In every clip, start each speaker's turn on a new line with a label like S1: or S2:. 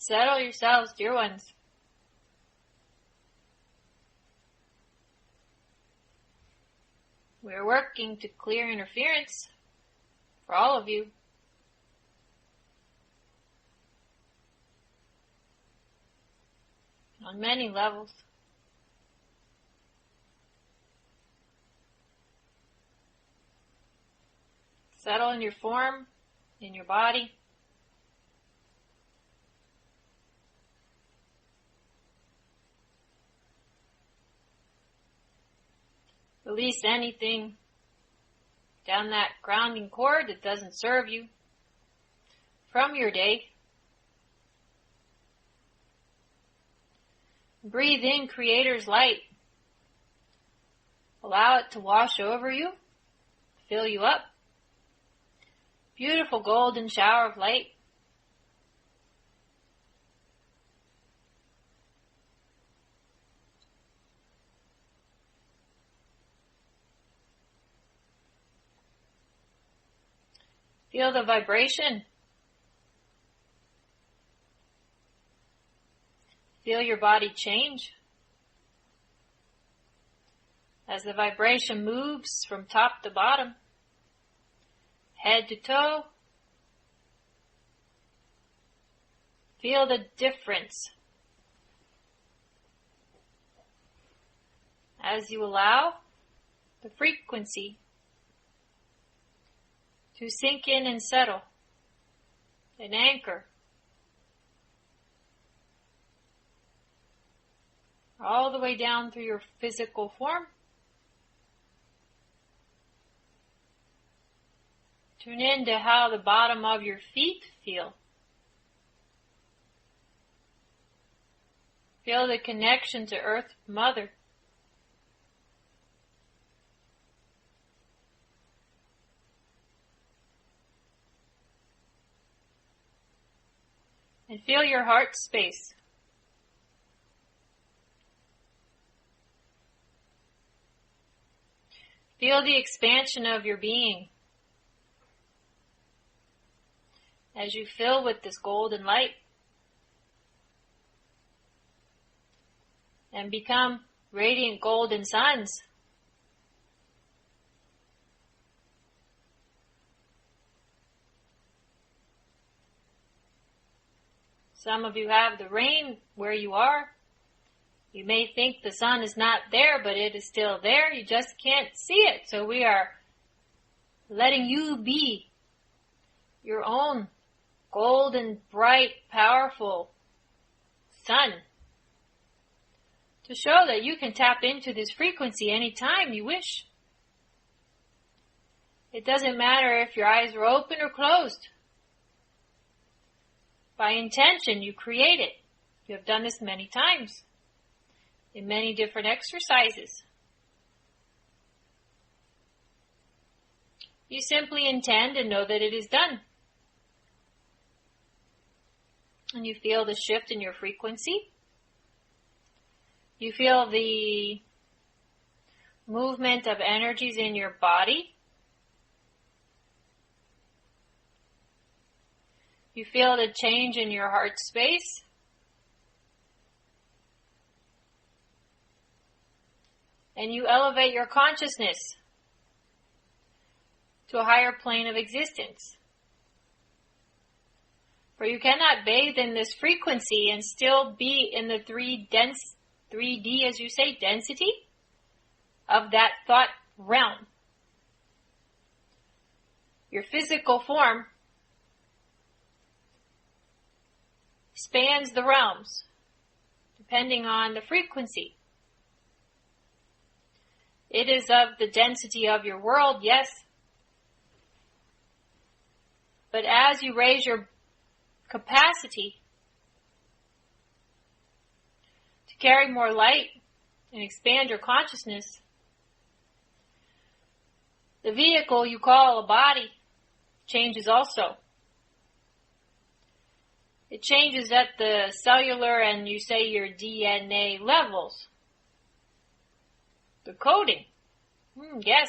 S1: Settle yourselves, dear ones. We're working to clear interference for all of you. On many levels. Settle in your form, in your body. Release anything down that grounding cord that doesn't serve you from your day. Breathe in Creator's light. Allow it to wash over you, fill you up. Beautiful golden shower of light. Feel the vibration. Feel your body change as the vibration moves from top to bottom, head to toe. Feel the difference as you allow the frequency to sink in and settle, and anchor all the way down through your physical form. Tune in to how the bottom of your feet feel. Feel the connection to Earth Mother. And feel your heart space. Feel the expansion of your being as you fill with this golden light and become radiant golden suns. Some of you have the rain where you are. You may think the sun is not there, but it is still there. You just can't see it. So we are letting you be your own golden, bright, powerful sun to show that you can tap into this frequency anytime you wish. It doesn't matter if your eyes are open or closed. By intention, you create it. You have done this many times in many different exercises. You simply intend and know that it is done. And you feel the shift in your frequency. You feel the movement of energies in your body. You feel the change in your heart space. And you elevate your consciousness to a higher plane of existence. For you cannot bathe in this frequency and still be in the 3D, as you say, density of that thought realm. Your physical form spans the realms, depending on the frequency. It is of the density of your world, yes. But as you raise your capacity to carry more light and expand your consciousness, the vehicle you call a body changes also. It changes at the cellular and you say your DNA levels. The coding. Yes.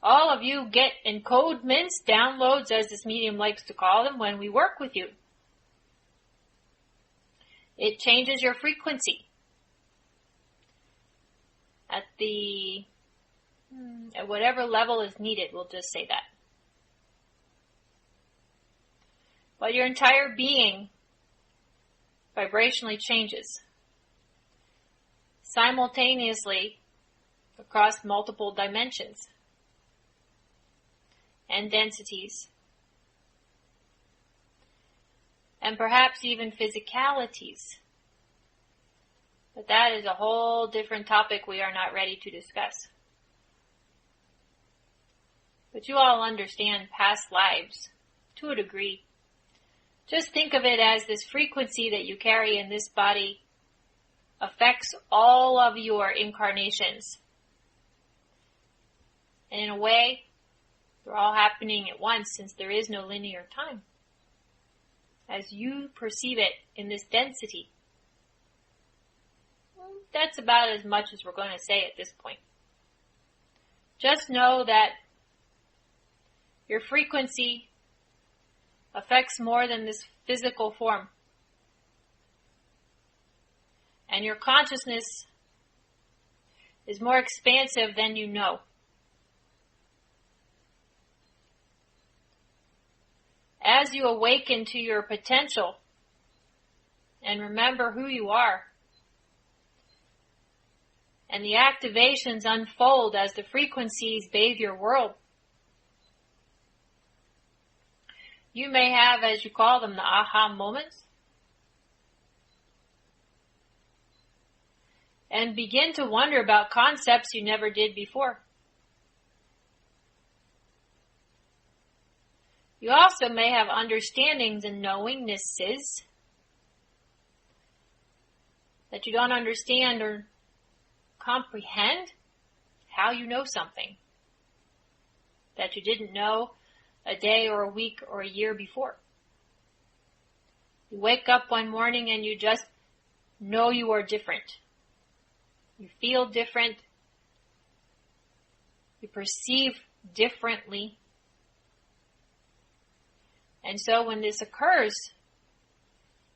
S1: All of you get encodements, downloads, as this medium likes to call them, when we work with you. It changes your frequency. At whatever level is needed, we'll just say that. But your entire being vibrationally changes simultaneously across multiple dimensions and densities, and perhaps even physicalities. But that is a whole different topic we are not ready to discuss. But you all understand past lives to a degree. Just think of it as this frequency that you carry in this body affects all of your incarnations. And in a way, they're all happening at once, since there is no linear time, as you perceive it in this density. Well, that's about as much as we're going to say at this point. Just know that your frequency affects more than this physical form. And your consciousness is more expansive than you know. As you awaken to your potential and remember who you are, and the activations unfold as the frequencies bathe your world, you may have, as you call them, the aha moments, and begin to wonder about concepts you never did before. You also may have understandings and knowingnesses that you don't understand or comprehend how you know something that you didn't know a day or a week or a year before. You wake up one morning and you just know you are different. You feel different. You perceive differently. And so when this occurs,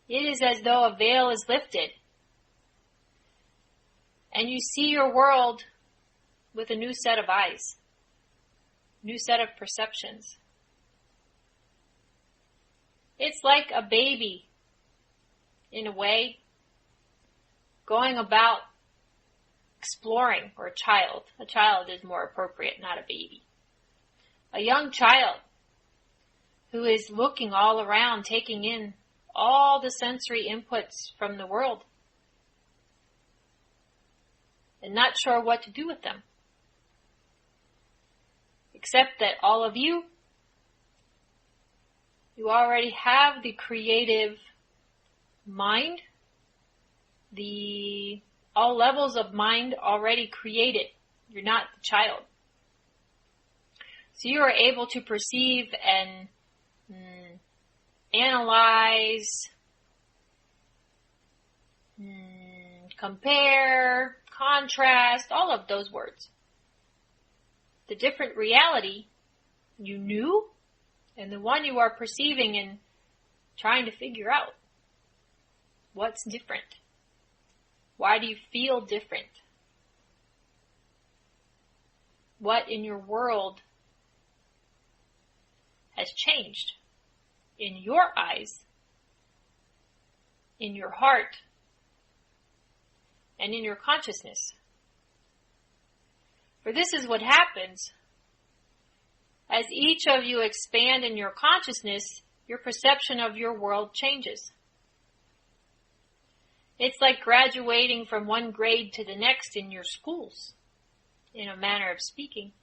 S1: it is as though a veil is lifted. And you see your world with a new set of eyes, new set of perceptions. It's like a baby, in a way, going about exploring, or a child. A child is more appropriate, not a baby. A young child who is looking all around, taking in all the sensory inputs from the world, and not sure what to do with them. Except that all of you already have the creative mind, all levels of mind already created. You're not the child. So you are able to perceive and analyze, compare, contrast, all of those words. The different reality you knew and the one you are perceiving and trying to figure out. What's different? Why do you feel different? What in your world has changed? In your eyes, in your heart, and in your consciousness. For this is what happens. As each of you expand in your consciousness, your perception of your world changes. It's like graduating from one grade to the next in your schools, in a manner of speaking.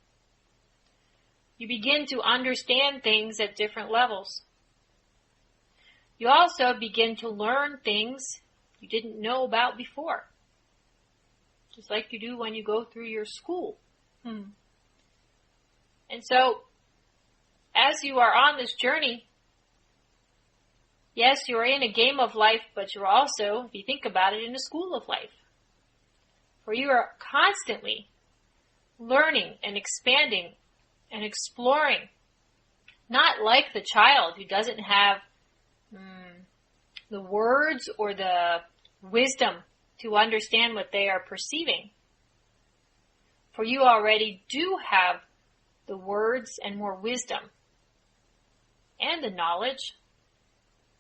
S1: You begin to understand things at different levels. You also begin to learn things you didn't know about before, just like you do when you go through your school. And so, as you are on this journey, yes, you're in a game of life, but you're also, if you think about it, in a school of life. For you are constantly learning and expanding and exploring. Not like the child who doesn't have the words or the wisdom to understand what they are perceiving. For you already do have the words and more wisdom and the knowledge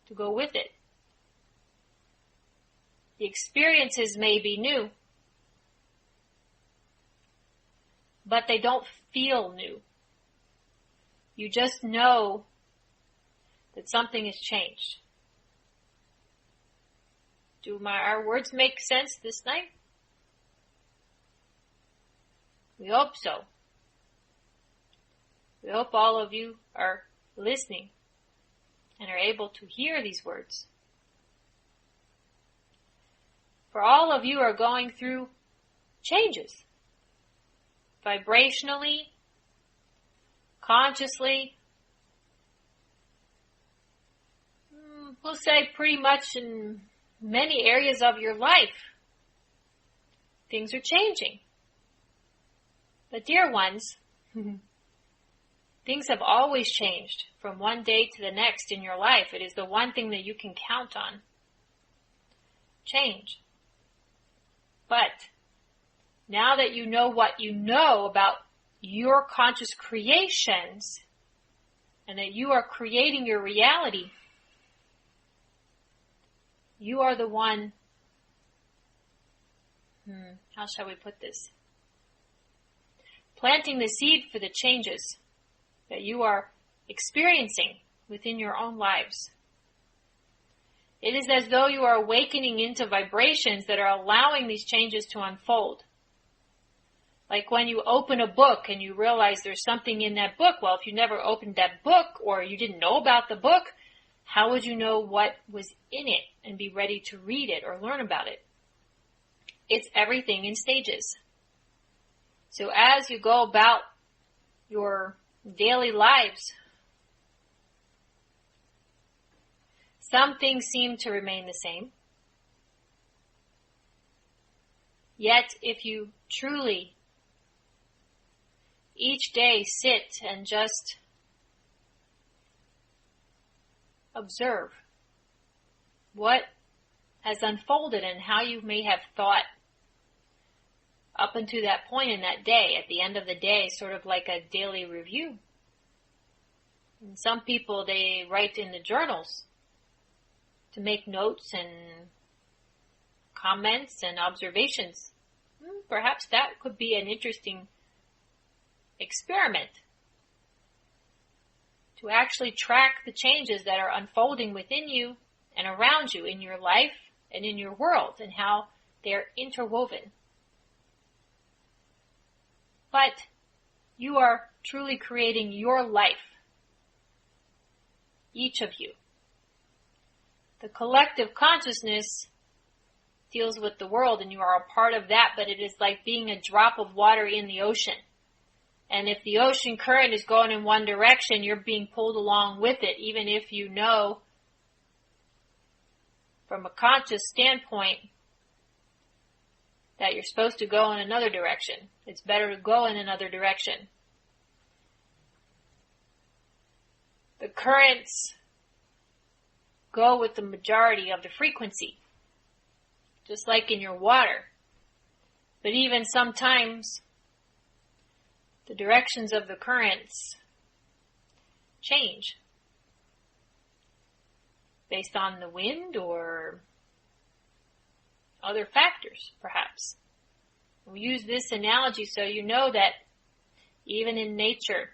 S1: to go with it. The experiences may be new, but they don't feel new. You just know that something has changed. Do our words make sense this night? We hope so. We hope all of you are listening and are able to hear these words. For all of you are going through changes. Vibrationally, consciously, we'll say pretty much in many areas of your life, things are changing. But dear ones, things have always changed from one day to the next in your life. It is the one thing that you can count on. Change. But now that you know what you know about your conscious creations and that you are creating your reality, you are the one, how shall we put this? Planting the seed for the changes that you are experiencing within your own lives. It is as though you are awakening into vibrations that are allowing these changes to unfold. Like when you open a book and you realize there's something in that book. Well, if you never opened that book or you didn't know about the book, how would you know what was in it and be ready to read it or learn about it? It's everything in stages. So as you go about your daily lives, some things seem to remain the same. Yet, if you truly each day sit and just observe what has unfolded and how you may have thought up until that point in that day, at the end of the day, sort of like a daily review. And some people, they write in the journals to make notes and comments and observations. Perhaps that could be an interesting experiment to actually track the changes that are unfolding within you and around you in your life and in your world and how they're interwoven. But you are truly creating your life, each of you. The collective consciousness deals with the world and you are a part of that, but it is like being a drop of water in the ocean. And if the ocean current is going in one direction, you're being pulled along with it, even if you know from a conscious standpoint that you're supposed to go in another direction. It's better to go in another direction. The currents go with the majority of the frequency, just like in your water. But even sometimes, the directions of the currents change based on the wind or other factors, perhaps. We use this analogy so you know that even in nature,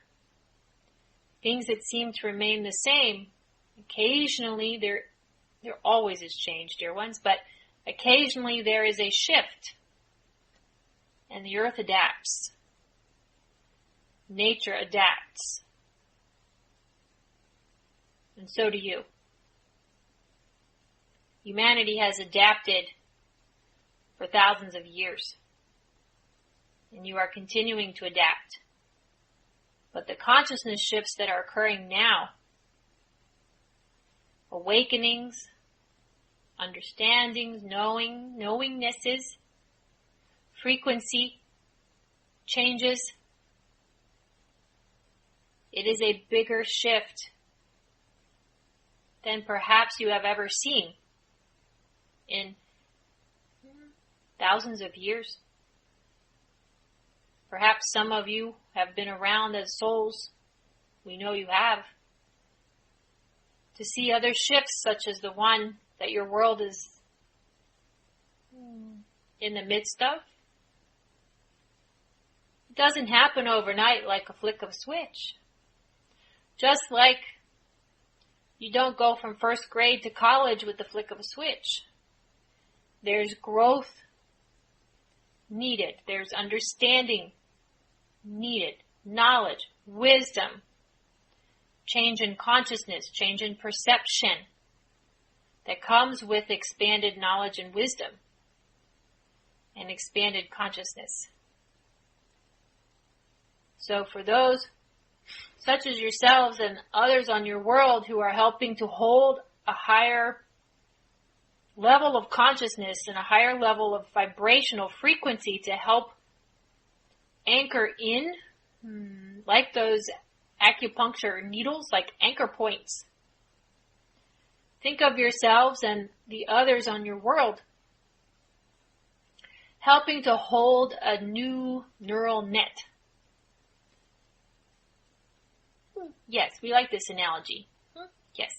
S1: things that seem to remain the same, occasionally there always is change, dear ones, but occasionally there is a shift and the earth adapts. Nature adapts. And so do you. Humanity has adapted for thousands of years. And you are continuing to adapt. But the consciousness shifts that are occurring now, awakenings, understandings, knowingnesses, frequency, changes, it is a bigger shift than perhaps you have ever seen in thousands of years. Perhaps some of you have been around as souls. We know you have. To see other shifts such as the one that your world is in the midst of. It doesn't happen overnight like a flick of a switch. Just like you don't go from first grade to college with the flick of a switch. There's growth needed. There's understanding needed. Knowledge, wisdom, change in consciousness, change in perception that comes with expanded knowledge and wisdom and expanded consciousness. So for those such as yourselves and others on your world who are helping to hold a higher level of consciousness and a higher level of vibrational frequency to help anchor in, like those acupuncture needles, like anchor points. Think of yourselves and the others on your world helping to hold a new neural net. Yes, we like this analogy. Yes.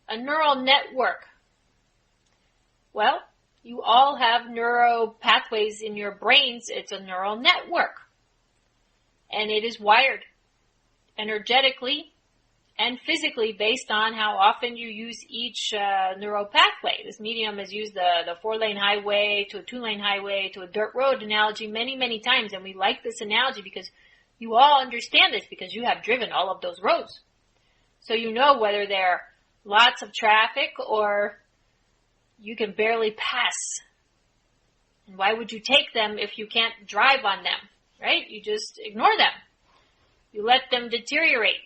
S1: A neural network. Well, you all have neural pathways in your brains. It's a neural network. And it is wired energetically and physically based on how often you use each neural pathway. This medium has used the 4-lane highway to a 2-lane highway to a dirt road analogy many, many times. And we like this analogy because you all understand this because you have driven all of those roads. So you know whether there are lots of traffic or you can barely pass. And why would you take them if you can't drive on them, right? You just ignore them. You let them deteriorate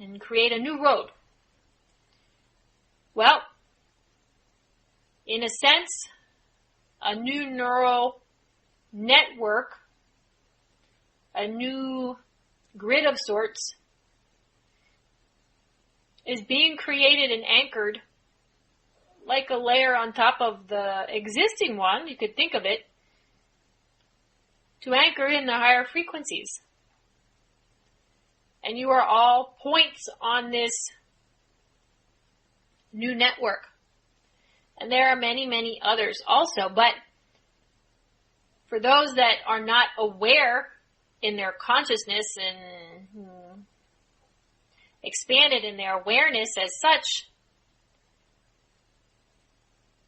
S1: and create a new road. Well, in a sense, a new neural network, a new grid of sorts, is being created and anchored like a layer on top of the existing one, you could think of it, to anchor in the higher frequencies. And you are all points on this new network. And there are many, many others also. But for those that are not aware in their consciousness and expanded in their awareness as such,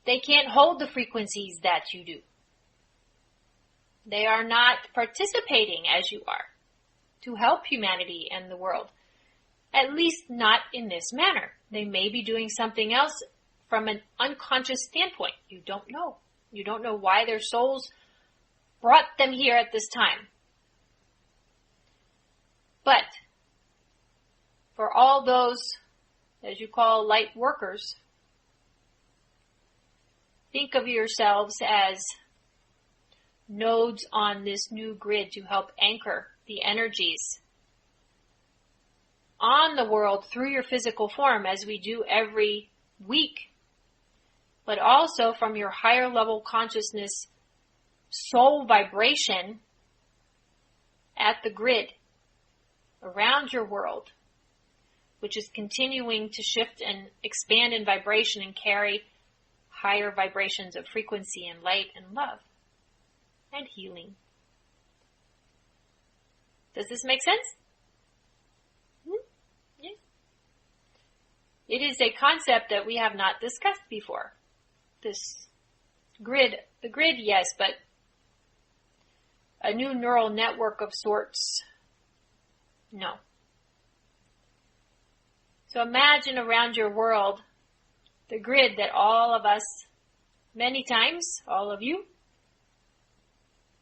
S1: they can't hold the frequencies that you do. They are not participating as you are to help humanity and the world. At least not in this manner. They may be doing something else from an unconscious standpoint. You don't know. You don't know why their souls brought them here at this time. But for all those, as you call, light workers, think of yourselves as nodes on this new grid to help anchor the energies on the world through your physical form as we do every week, but also from your higher level consciousness soul vibration at the grid around your world, which is continuing to shift and expand in vibration and carry higher vibrations of frequency and light and love and healing. Does this make sense? Yes. It is a concept that we have not discussed before. This grid, the grid, yes, but a new neural network of sorts, no. So imagine around your world the grid that all of us, many times, all of you,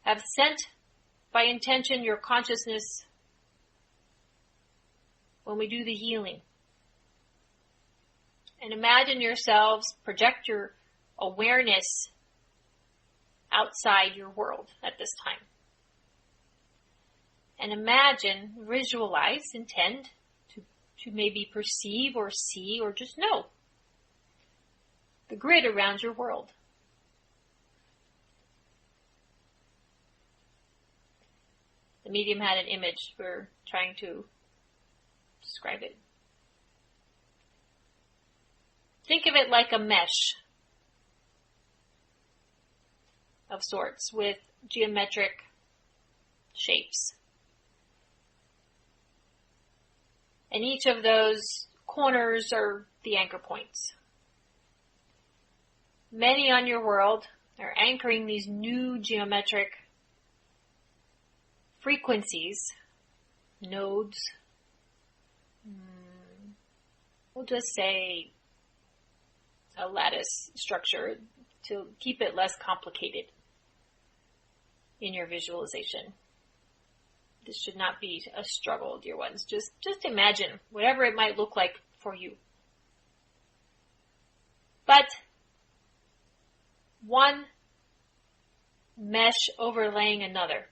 S1: have sent by intention your consciousness when we do the healing. And imagine yourselves, project your awareness outside your world at this time. And imagine, visualize, intend to maybe perceive or see or just know the grid around your world. The medium had an image. We're trying to describe it. Think of it like a mesh of sorts with geometric shapes. And each of those corners are the anchor points. Many on your world are anchoring these new geometric frequencies, nodes. We'll just say a lattice structure to keep it less complicated in your visualization. This should not be a struggle, dear ones. Just imagine whatever it might look like for you. But one mesh overlaying another.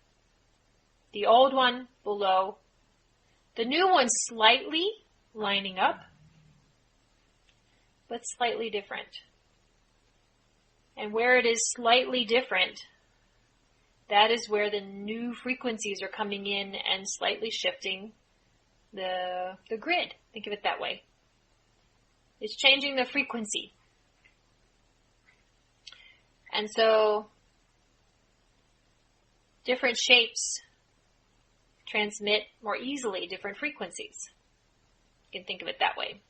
S1: The old one below, the new one slightly lining up, but slightly different. And where it is slightly different, that is where the new frequencies are coming in and slightly shifting the grid. Think of it that way. It's changing the frequency. And so, different shapes transmit more easily different frequencies. You can think of it that way.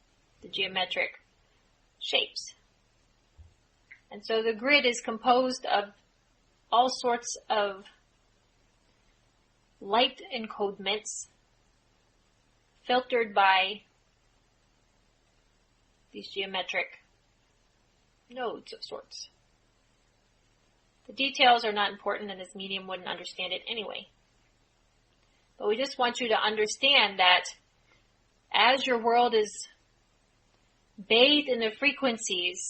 S1: The geometric shapes. And so the grid is composed of all sorts of light encodements filtered by these geometric nodes of sorts. The details are not important, and this medium wouldn't understand it anyway. But we just want you to understand that as your world is bathed in the frequencies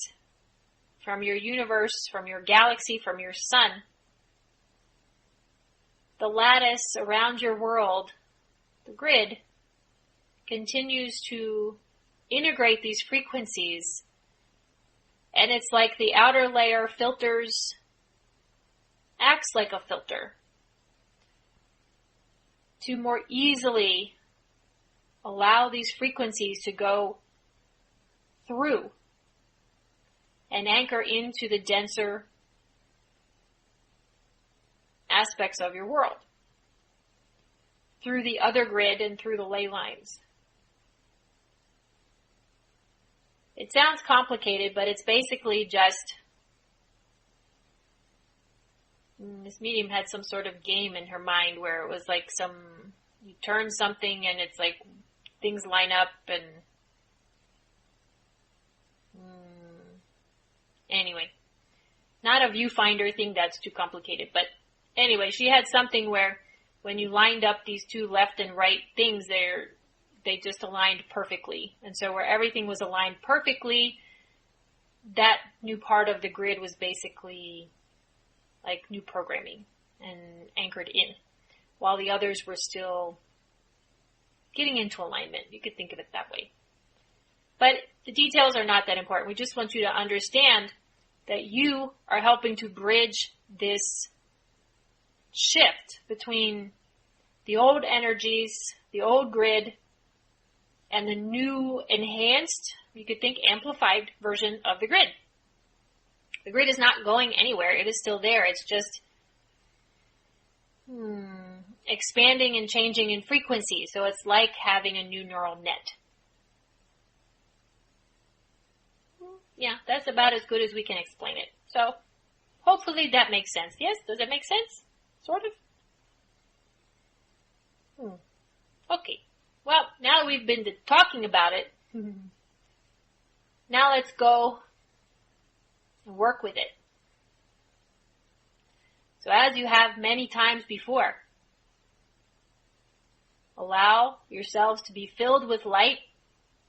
S1: from your universe, from your galaxy, from your sun, the lattice around your world, the grid, continues to integrate these frequencies. And it's like the outer layer filters, acts like a filter to more easily allow these frequencies to go through and anchor into the denser aspects of your world through the other grid and through the ley lines. It sounds complicated, but it's basically just this medium had some sort of game in her mind where it was like you turn something and it's like things line up and anyway, not a viewfinder thing, that's too complicated, but anyway, she had something where when you lined up these two left and right things, they just aligned perfectly. And so where everything was aligned perfectly, that new part of the grid was basically like new programming and anchored in, while the others were still getting into alignment. You could think of it that way. But the details are not that important. We just want you to understand that you are helping to bridge this shift between the old energies, the old grid, and the new enhanced, you could think amplified version of the grid. The grid is not going anywhere. It is still there. It's just expanding and changing in frequency. So it's like having a new neural net. Yeah, that's about as good as we can explain it. So hopefully that makes sense. Yes? Does it make sense? Sort of? Okay. Well, now that we've been talking about it, now let's go and work with it. So as you have many times before, allow yourselves to be filled with light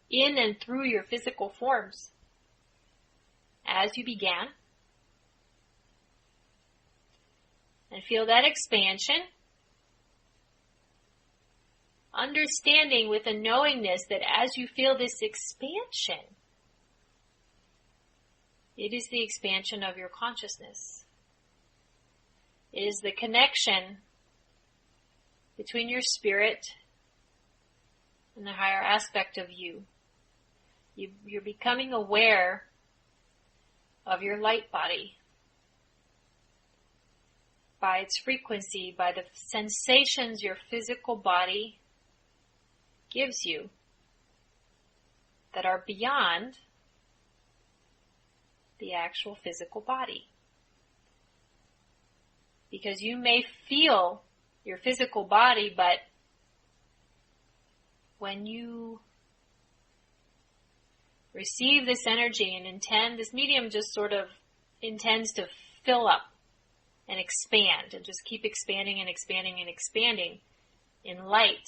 S1: in and through your physical forms. As you began, and feel that expansion, understanding with a knowingness that as you feel this expansion, It is the expansion of your consciousness. It is the connection between your spirit and the higher aspect of you. You're becoming aware of your light body by its frequency, by the sensations your physical body gives you that are beyond the actual physical body. Because you may feel your physical body, but when you receive this energy and intend, this medium just sort of intends to fill up and expand and just keep expanding and expanding and expanding in light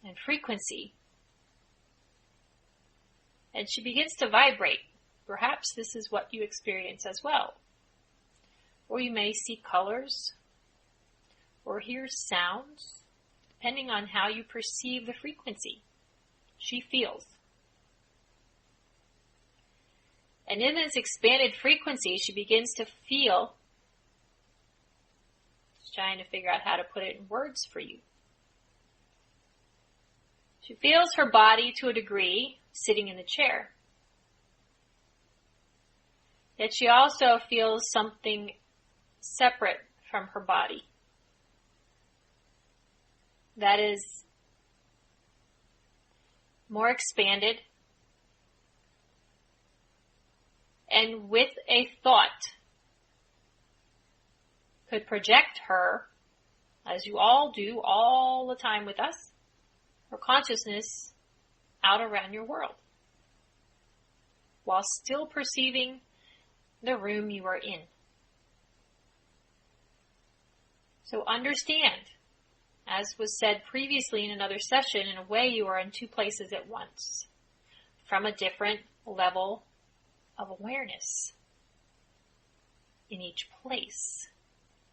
S1: and frequency. And she begins to vibrate. Perhaps this is what you experience as well. Or you may see colors or hear sounds, depending on how you perceive the frequency she feels. And in this expanded frequency, she begins to feel, just trying to figure out how to put it in words for you. She feels her body to a degree sitting in the chair. Yet she also feels something separate from her body. That is more expanded and with a thought could project her, as you all do all the time with us, her consciousness out around your world while still perceiving the room you are in. So understand, as was said previously in another session, in a way you are in two places at once, from a different level of awareness in each place,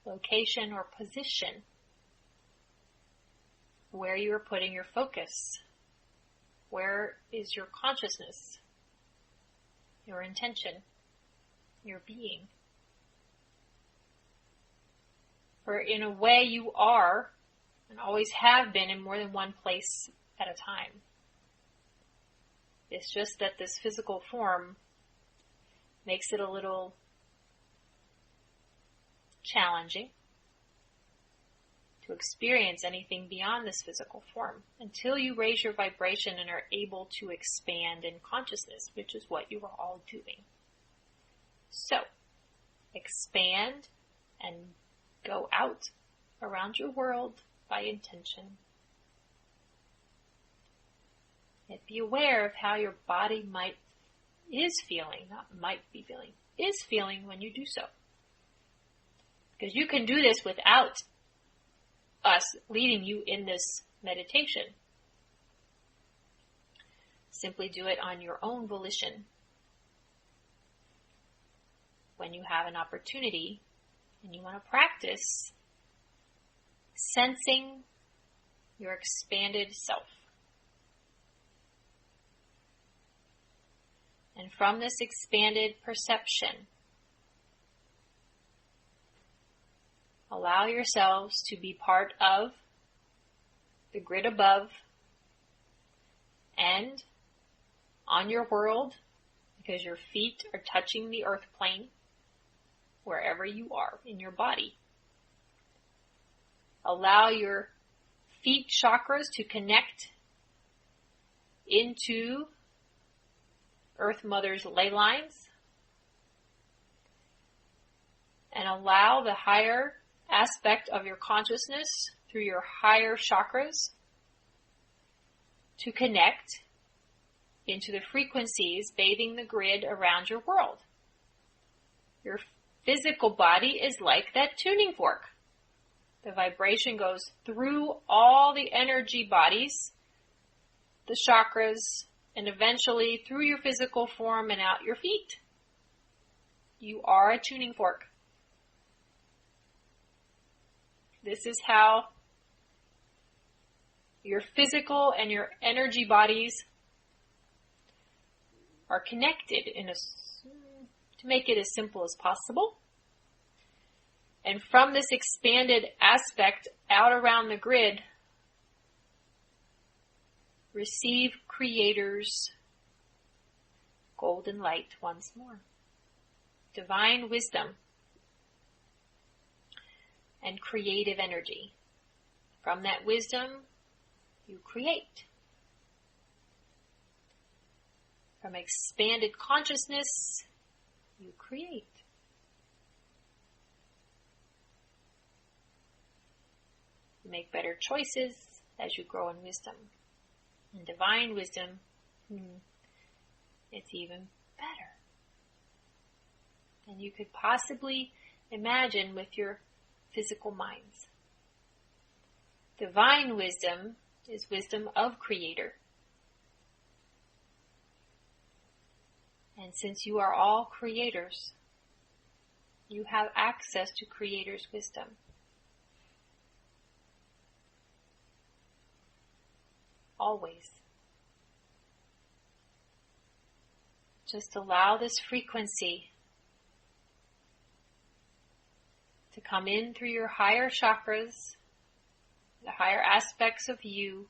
S1: location, or position where you are putting your focus. Where is your consciousness, your intention, your being? For in a way you are and always have been in more than one place at a time. It's just that this physical form makes it a little challenging to experience anything beyond this physical form until you raise your vibration and are able to expand in consciousness, which is what you are all doing. So, expand and go out around your world by intention. And be aware of how your body is feeling when you do so. Because you can do this without us leading you in this meditation. Simply do it on your own volition. When you have an opportunity and you want to practice sensing your expanded self. And from this expanded perception, allow yourselves to be part of the grid above and on your world, because your feet are touching the earth plane wherever you are in your body. Allow your feet chakras to connect into Earth Mother's ley lines, and allow the higher aspect of your consciousness through your higher chakras to connect into the frequencies bathing the grid around your world. Your physical body is like that tuning fork. The vibration goes through all the energy bodies, the chakras, and eventually through your physical form and out your feet. You are a tuning fork. This is how your physical and your energy bodies are connected to make it as simple as possible. And from this expanded aspect out around the grid, receive Creator's golden light once more. Divine wisdom and creative energy. From that wisdom, you create. From expanded consciousness, you create. You make better choices as you grow in wisdom. And divine wisdom, it's even better than you could possibly imagine with your physical minds. Divine wisdom is wisdom of Creator. And since you are all creators, you have access to Creator's wisdom. Always. Just allow this frequency to come in through your higher chakras, the higher aspects of you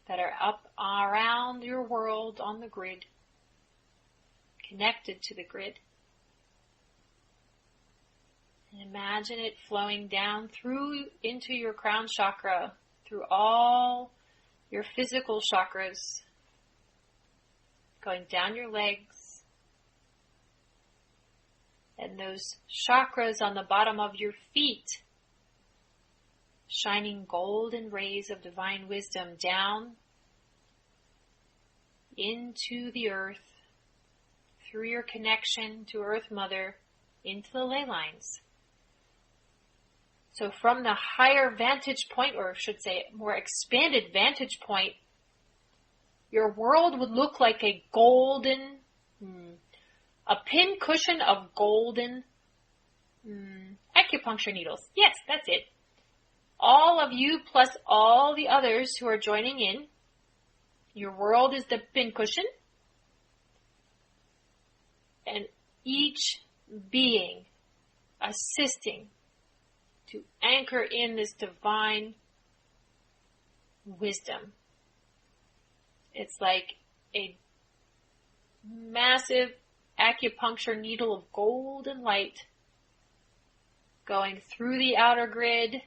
S1: that are up around your world on the grid, connected to the grid. And imagine it flowing down through into your crown chakra, through all your physical chakras, going down your legs, and those chakras on the bottom of your feet, shining golden rays of divine wisdom down into the earth, through your connection to Earth Mother, into the ley lines. So from the higher vantage point, or I should say more expanded vantage point, your world would look like a golden, a pin cushion of golden acupuncture needles. Yes, that's it. All of you plus all the others who are joining in, your world is the pin cushion, and each being assisting to anchor in this divine wisdom. It's like a massive acupuncture needle of golden light going through the outer grid,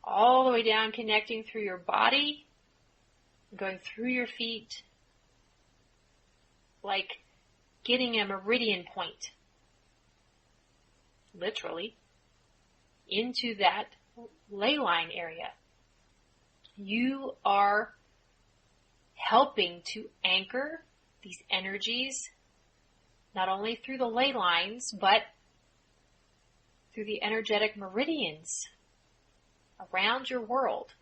S1: all the way down, connecting through your body, going through your feet, like getting a meridian point, literally, into that ley line area. You are helping to anchor these energies, not only through the ley lines, but through the energetic meridians around your world,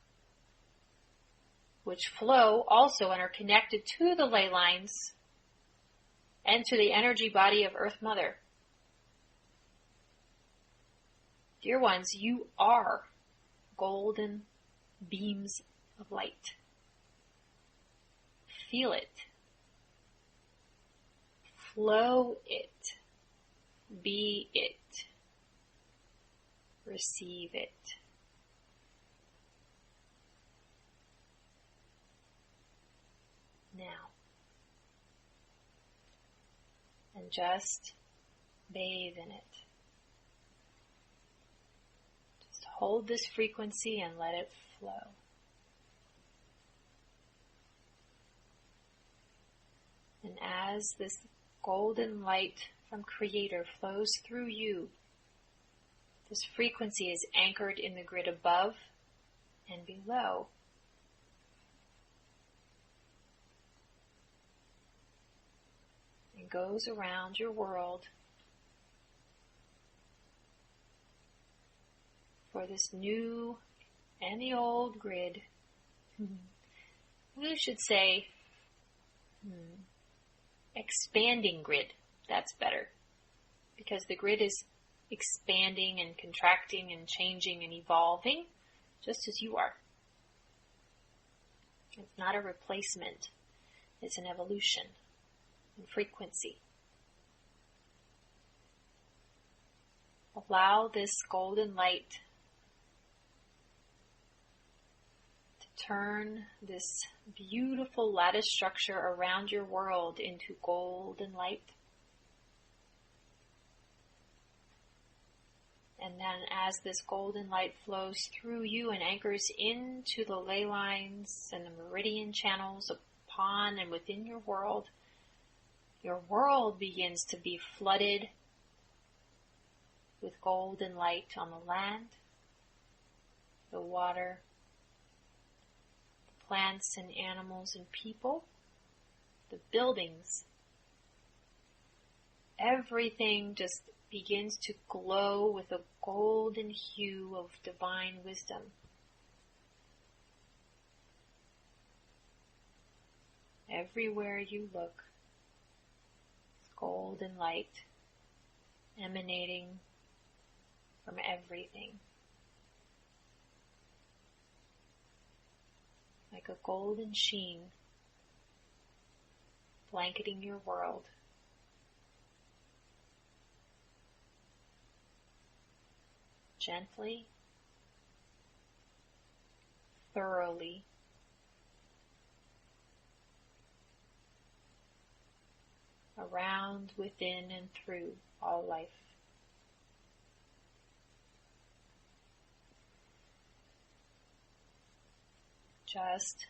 S1: which flow also and are connected to the ley lines and to the energy body of Earth Mother. Dear ones, you are golden beams of light. Feel it. Flow it. Be it. Receive it. Now. And just bathe in it. Just hold this frequency and let it flow. And as this golden light from Creator flows through you, this frequency is anchored in the grid above and below. And goes around your world for this new and the old grid. We should say expanding grid. That's better, because the grid is expanding and contracting and changing and evolving just as you are. It's not a replacement. It's an evolution. and frequency. Allow this golden light to turn this beautiful lattice structure around your world into golden light. And then as this golden light flows through you and anchors into the ley lines and the meridian channels upon and within your world begins to be flooded with golden light on the land, the water, the plants and animals and people, the buildings. Everything just begins to glow with a golden hue of divine wisdom. Everywhere you look, golden light emanating from everything. Like a golden sheen blanketing your world. Gently, thoroughly, around, within, and through all life. Just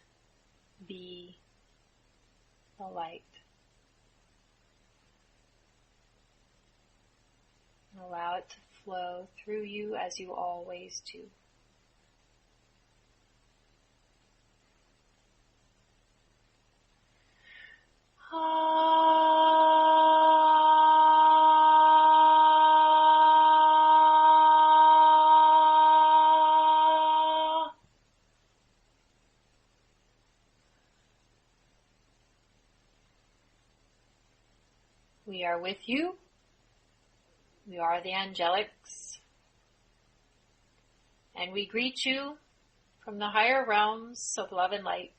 S1: be the light. And allow it to flow through you as you always do. We are with you. We are the angelics. And we greet you from the higher realms of love and light.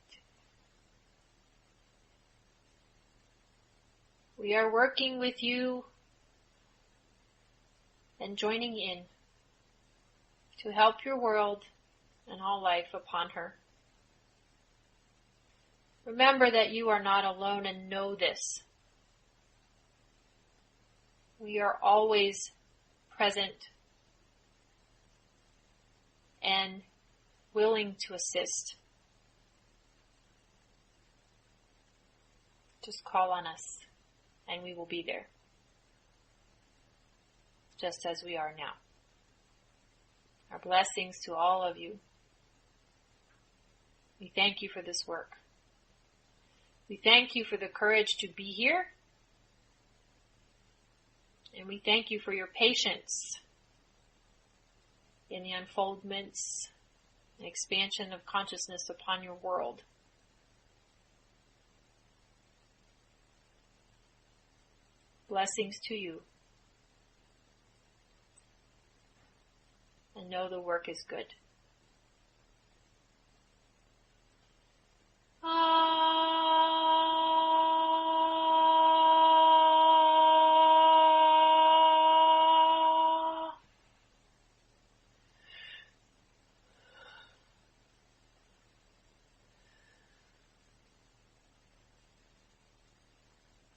S1: We are working with you and joining in to help your world and all life upon her. Remember that you are not alone and know this. We are always present and willing to assist. Just call on us and we will be there, just as we are now. Our blessings to all of you. We thank you for this work. We thank you for the courage to be here. And we thank you for your patience in the unfoldments and expansion of consciousness upon your world. Blessings to you. And know the work is good.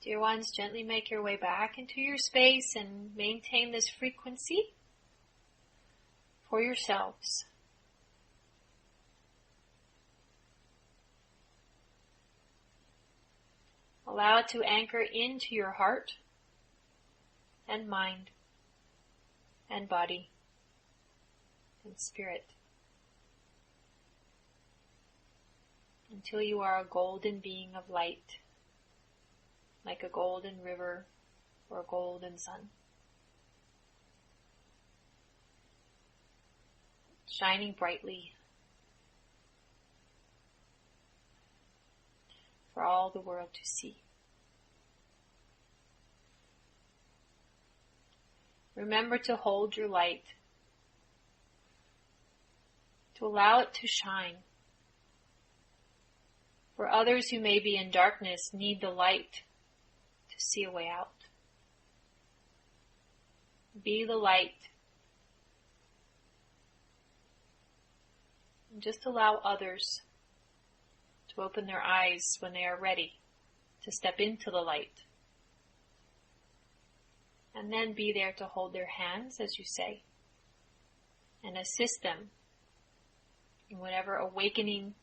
S1: Dear ones, gently make your way back into your space and maintain this frequency for yourselves. Allow it to anchor into your heart and mind and body and spirit until you are a golden being of light, like a golden river or a golden sun, shining brightly for all the world to see. Remember to hold your light, to allow it to shine. For others who may be in darkness need the light to see a way out. Be the light. And just allow others to open their eyes when they are ready to step into the light. And then be there to hold their hands, as you say, and assist them in whatever awakening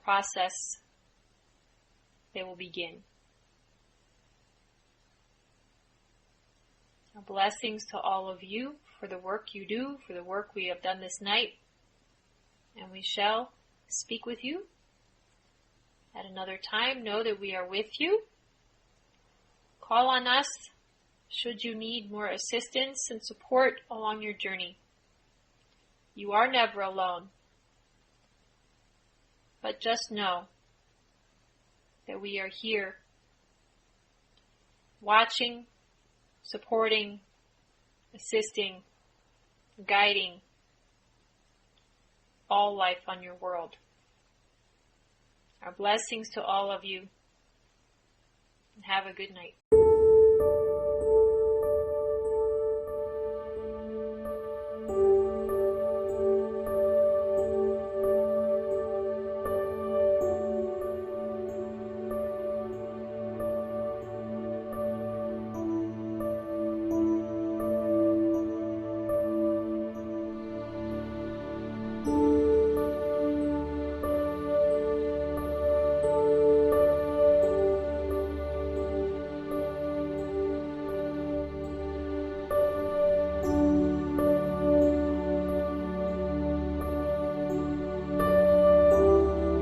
S1: process they will begin. Our blessings to all of you for the work you do, for the work we have done this night, and we shall speak with you at another time. Know that we are with you. Call on us should you need more assistance and support along your journey. You are never alone. But just know that we are here, watching, supporting, assisting, guiding all life on your world. Our blessings to all of you, and have a good night.